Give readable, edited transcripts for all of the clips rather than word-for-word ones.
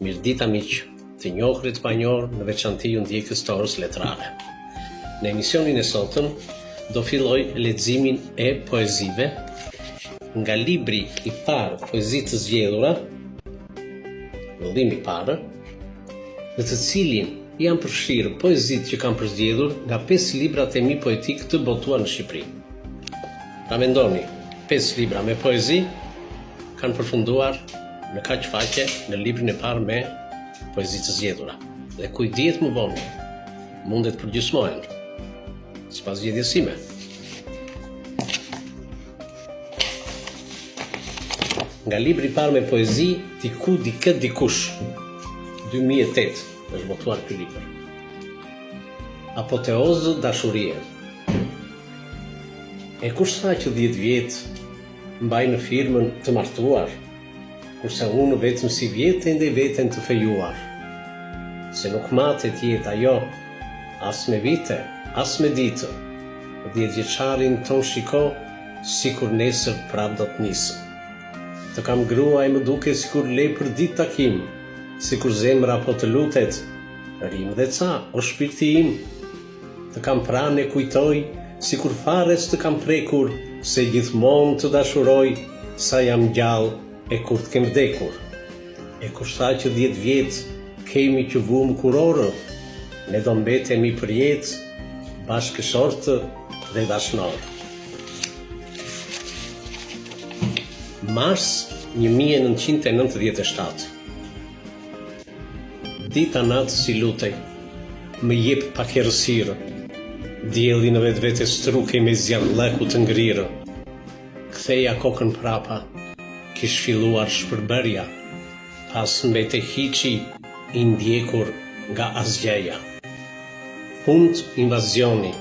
Mirëdita miq, të njohurit pa njohur, në veçanti ju ndjekës të orës letrare. Në emisionin e sotëm do filloj leximin e poezive nga libri i parë Poezi të zgjedhura, vëllimi i parë, në të cilin janë përfshirë poezitë që kanë përzgjedhur nga 5 librat e mi poetik të botuar në Shqipëri. Pra mendoni, 5 libra me poezi kanë përfunduar në kaq faqe në librin e parë me poezi të zgjedhura. Dhe kujdiet më vonë, mundet përgjysmohen, sipas zgjedhjes sime. Nga libri i parë me poezi, Diku dikët dikush, 2008 është botuar ky libër. Apoteozë dashurie. E kush tha që 10 vjet mbaj në firmën të martuar, kurse unë vetëm si vjetë ndaj veten të fejuar. Se nuk matet jeta jo, as me vite, as me ditë. 10 vjeçarin ton shiko, sikur nesër prap do të nisë. Të kam grua e më duke sikur le për ditë takim, sikur zemra po të lutet, rim dhe ca, o shpirti im. Të kam pranë e kujtoj, sikur fares të kam prekur, se gjithmonë të dashuroj, sa jam gjallë e kur të kem vdekur. E kush tha që 10 vjet kemi që vumë kurorë, ne do mbetemi për jetë, bashkëshortë dhe dashnorë. Mars 1997. Dita natë si lutej, më jep pak errësirë, dielli në vetvete strukej me zjarrlleku të ngrirë. Ktheja kokën prapa, kish filluar shpërbërja, pas mbete hiqi i ndjekur nga asgjeja. Punt invazioni,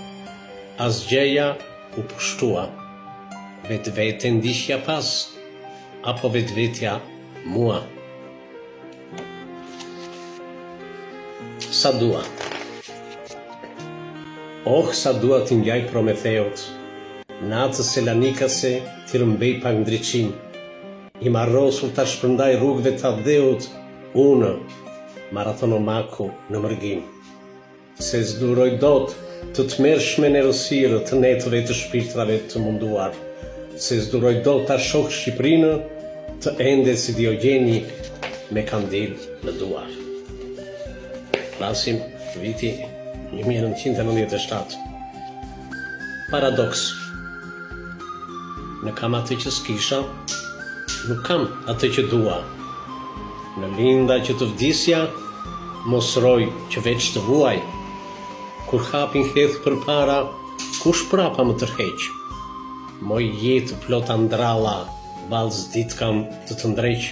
asgjeja u pushtua, vetvete ndishja pas, apo vetvetja mua. Sa dua. Oh, sa dua t'i ngjaj Prometheut, natës selanikase t'i rëmbej pak ndriçim, i marrosur ta shpërndaj rrugëve të Adheut, unë, maratonomaku në mërgim. Se s'duroj dot të tmerrshme në errësirë të netëve të shpirtrave të munduar, se s'duroj dot ta shoh Shqipërinë të ende si Diogjeni me kandil në duar. Flasim viti 1997. Paradoks. Në kam atë që s'kisha, nuk kam atë që dua. Në linda që të vdisja, mos roj që veç të vuaj. Kur hapin hedh për para, kush prapa më tërheq? Moj jetë plota ndralla, valz dit kam të ndreq.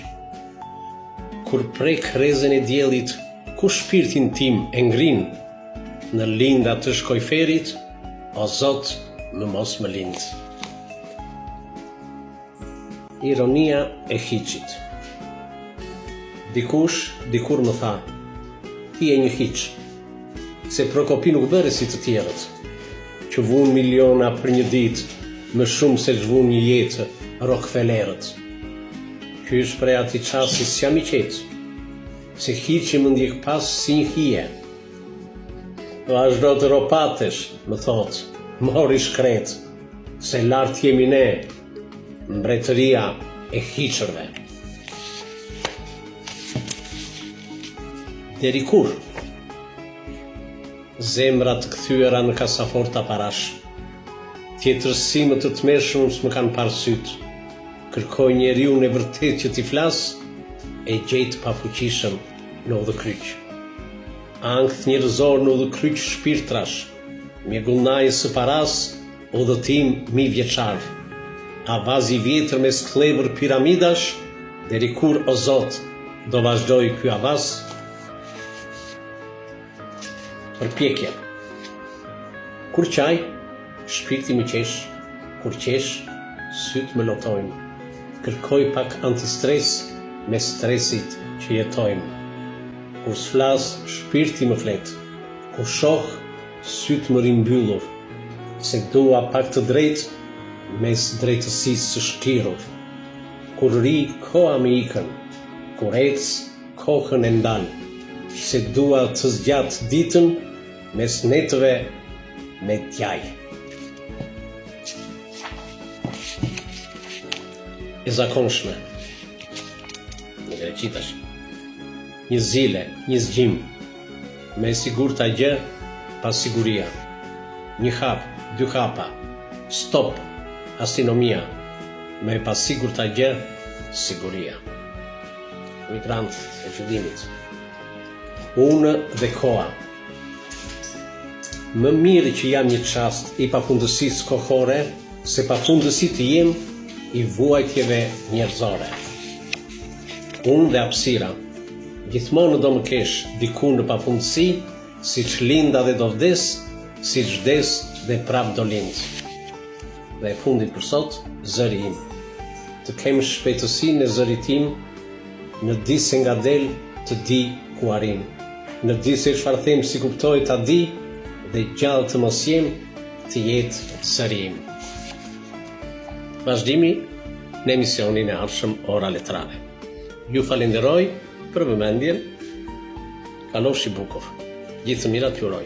Kur prek rrezën e diellit, kush shpirtin tim e ngrin? Në linda të shkoj ferit, o Zot, më mos më lind. Ironia e hiqit. Dikush, dikur më tha, ti e një hiq, se Prokopi nuk bëre si të tjerët, që vun miliona për një ditë, më shumë se zhvun një jetë Rockefellerët. Ky është prej atij çasti s'jam i qetë, se hiqi më ndjek pas si një hije. Vazhdo të ropatesh, më thot, mori shkret, se lart jemi ne, mbretëria e hiqërve. Deri kur? Zemrat kthyera në kasaforta parash, tjetërsimë të tmerrshëm s'më kanë parë syt. Kërkoj njeriu në vërtet që t'i flas, e gjejt pafuqishëm në udhëkryq. Ankth njerëzor në udhëkryq shpirtrash, mjegullnaje së paras, udhëtim mi vjeçar. Avaz i vjetër me sklevër piramidash, deri kur o Zot do vazhdoj ky avaz? Përpjekje. Kur qaj, shpirti më qesh, kur qesh, syt më lotojnë. Kërkoj pak antistres me stresit që jetojmë. Kur s'flas, shpirti më flet. Kur shoh, syt më rimbyllur. Se dua pak të drejt, mes drejtësisë së shtirur. Kur ri, koha me ikën. Kur ec, kohën e ndal, se dua të zgjat ditën mes netëve me djaj. E zakonshme. Në qitash. Një zile, një zgjim, me sigur të gjë, pas siguria. Një hap, dy hapa, stop, asinomia, me pas sigur të gjë, siguria. Migrant e qëllimit. Unë dhe koha. Më mirë që jam një çast i pafundësisë kohore, se pafundësi të jem i vuajtjeve njerëzore. Unë dhe hapësira, gjithmonë do më kesh diku në pafundësi, si që linda dhe do vdes, si që vdes dhe prap do lind. Dhe e fundit për sot, zëri im. Të kem shpejtësinë e zërit tim, në di se nga del të di ku arrim. Në di se çfarë them si kuptoj ta di, dhe gjallë të mos jem të jetë sëri im. Vazhdimi në emisionin e ardhshëm Ora Letrare. Ju falenderoj për vëmendjen. Kalofshi bukur. Gjithë të mirat ju uroj.